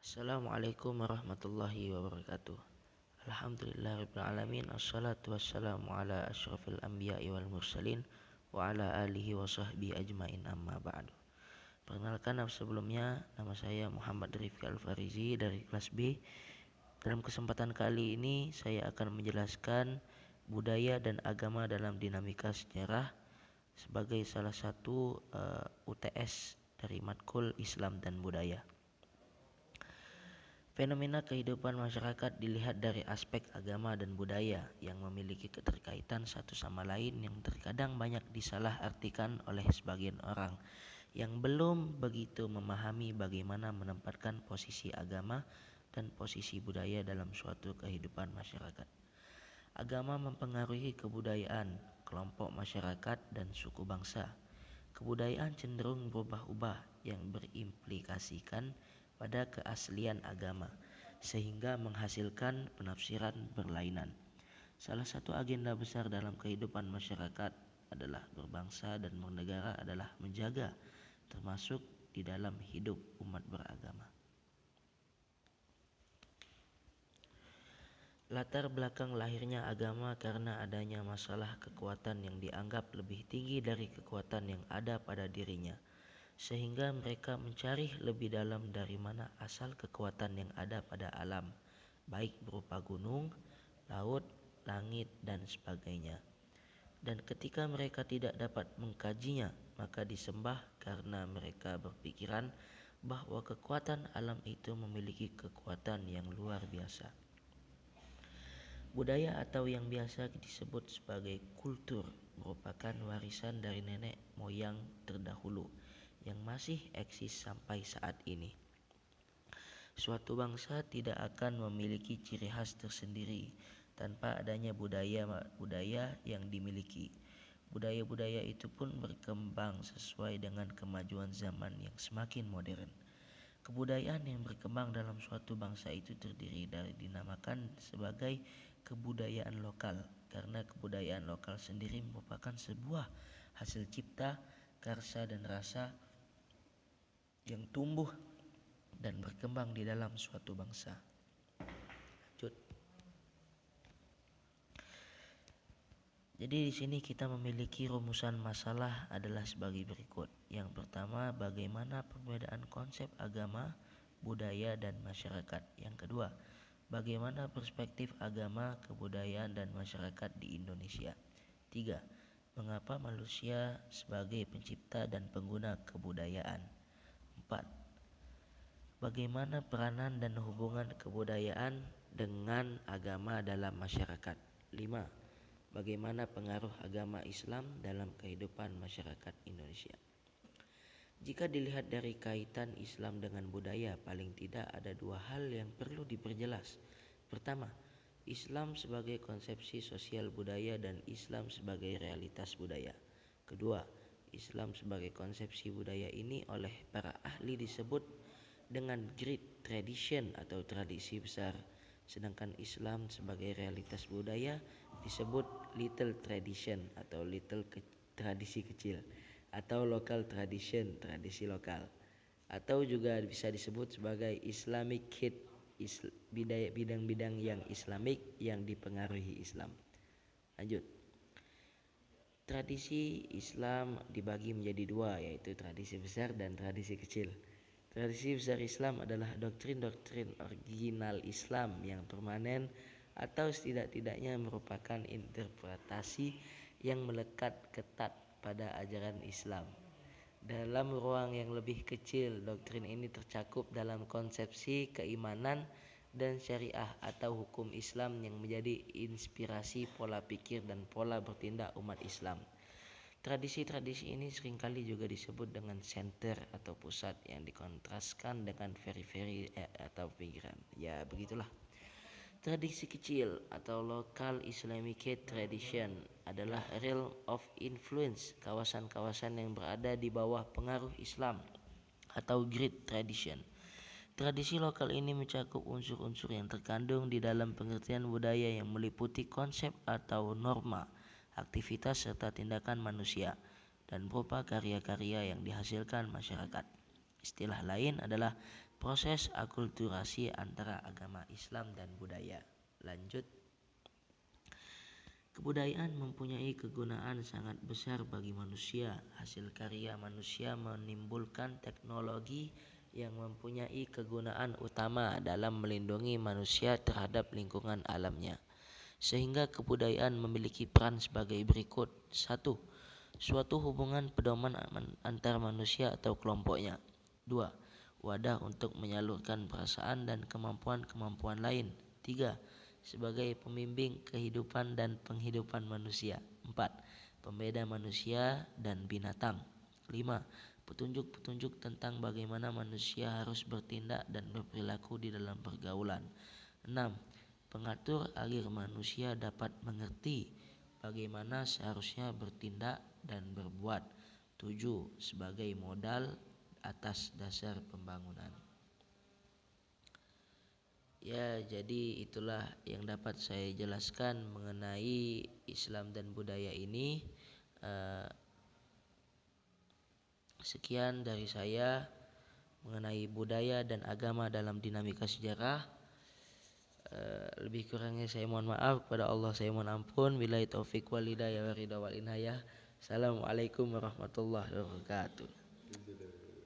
Assalamualaikum warahmatullahi wabarakatuh. Alhamdulillahirrahmanirrahim. Assalatu wassalamu ala asyrafil anbiya'i wal mursalin wa ala alihi wa sahbihi ajmain, amma ba'du. Perkenalkan, sebelumnya nama saya Muhammad Rifki Al-Farizi dari kelas B. Dalam kesempatan kali ini saya akan menjelaskan budaya dan agama dalam dinamika sejarah sebagai salah satu UTS dari matkul Islam dan Budaya. Fenomena kehidupan masyarakat dilihat dari aspek agama dan budaya yang memiliki keterkaitan satu sama lain yang terkadang banyak disalahartikan oleh sebagian orang yang belum begitu memahami bagaimana menempatkan posisi agama dan posisi budaya dalam suatu kehidupan masyarakat. Agama mempengaruhi kebudayaan, kelompok masyarakat, dan suku bangsa. Kebudayaan cenderung berubah-ubah yang berimplikasikan pada keaslian agama, sehingga menghasilkan penafsiran berlainan. Salah satu agenda besar dalam kehidupan masyarakat adalah berbangsa dan bernegara adalah menjaga, termasuk di dalam hidup umat beragama. Latar belakang lahirnya agama karena adanya masalah kekuatan yang dianggap lebih tinggi dari kekuatan yang ada pada dirinya, sehingga mereka mencari lebih dalam dari mana asal kekuatan yang ada pada alam, baik berupa gunung, laut, langit, dan sebagainya. Dan ketika mereka tidak dapat mengkajinya, maka disembah karena mereka berpikiran bahwa kekuatan alam itu memiliki kekuatan yang luar biasa. Budaya atau yang biasa disebut sebagai kultur merupakan warisan dari nenek moyang terdahulu yang masih eksis sampai saat ini. Suatu bangsa tidak akan memiliki ciri khas tersendiri tanpa adanya budaya yang dimiliki. Budaya-budaya itu pun berkembang sesuai dengan kemajuan zaman yang semakin modern. Kebudayaan yang berkembang dalam suatu bangsa itu terdiri dari dinamakan sebagai kebudayaan lokal, karena kebudayaan lokal sendiri merupakan sebuah hasil cipta, karsa dan rasa yang tumbuh dan berkembang di dalam suatu bangsa. Jadi di sini kita memiliki rumusan masalah adalah sebagai berikut. Yang pertama, bagaimana perbedaan konsep agama, budaya, dan masyarakat. Yang kedua, bagaimana perspektif agama, kebudayaan, dan masyarakat di Indonesia. 3. Mengapa manusia sebagai pencipta dan pengguna kebudayaan. 4. Bagaimana peranan dan hubungan kebudayaan dengan agama dalam masyarakat. 5. Bagaimana pengaruh agama Islam dalam kehidupan masyarakat Indonesia. Jika dilihat dari kaitan Islam dengan budaya, paling tidak ada dua hal yang perlu diperjelas. Pertama, Islam sebagai konsepsi sosial budaya dan Islam sebagai realitas budaya. Kedua, Islam sebagai konsepsi budaya ini oleh para ahli disebut dengan great tradition atau tradisi besar, sedangkan Islam sebagai realitas budaya disebut little tradition atau tradisi kecil, atau local tradition, tradisi lokal, atau juga bisa disebut sebagai Islamic hit, bidang-bidang yang Islamik yang dipengaruhi Islam. Lanjut. Tradisi Islam dibagi menjadi dua, yaitu tradisi besar dan tradisi kecil. Tradisi besar Islam adalah doktrin-doktrin original Islam yang permanen atau setidak-tidaknya merupakan interpretasi yang melekat ketat pada ajaran Islam. Dalam ruang yang lebih kecil, doktrin ini tercakup dalam konsepsi keimanan dan syariah atau hukum Islam yang menjadi inspirasi pola pikir dan pola bertindak umat Islam. Tradisi-tradisi ini seringkali juga disebut dengan center atau pusat yang dikontraskan dengan periferi atau pinggiran. Ya, begitulah. Tradisi kecil atau local Islamic tradition adalah realm of influence, kawasan-kawasan yang berada di bawah pengaruh Islam atau great tradition. Tradisi lokal ini mencakup unsur-unsur yang terkandung di dalam pengertian budaya yang meliputi konsep atau norma, aktivitas serta tindakan manusia, dan berupa karya-karya yang dihasilkan masyarakat. Istilah lain adalah proses akulturasi antara agama Islam dan budaya. Lanjut. Kebudayaan mempunyai kegunaan sangat besar bagi manusia. Hasil karya manusia menimbulkan teknologi yang mempunyai kegunaan utama dalam melindungi manusia terhadap lingkungan alamnya. Sehingga kebudayaan memiliki peran sebagai berikut. 1. Suatu hubungan pedoman antar manusia atau kelompoknya. 2. Wadah untuk menyalurkan perasaan dan kemampuan-kemampuan lain. 3. Sebagai pembimbing kehidupan dan penghidupan manusia. 4. Pembeda manusia dan binatang. 5. Petunjuk-petunjuk tentang bagaimana manusia harus bertindak dan berperilaku di dalam pergaulan. 6. Pengatur agar manusia dapat mengerti bagaimana seharusnya bertindak dan berbuat. 7. Sebagai modal atas dasar pembangunan. Ya, jadi itulah yang dapat saya jelaskan mengenai Islam dan budaya ini. Sekian dari saya mengenai budaya dan agama dalam dinamika sejarah. Lebih kurangnya saya mohon maaf, kepada Allah saya mohon ampun. Billahi taufik wal hidayah wa ridha wal inayah. Assalamualaikum warahmatullahi wabarakatuh.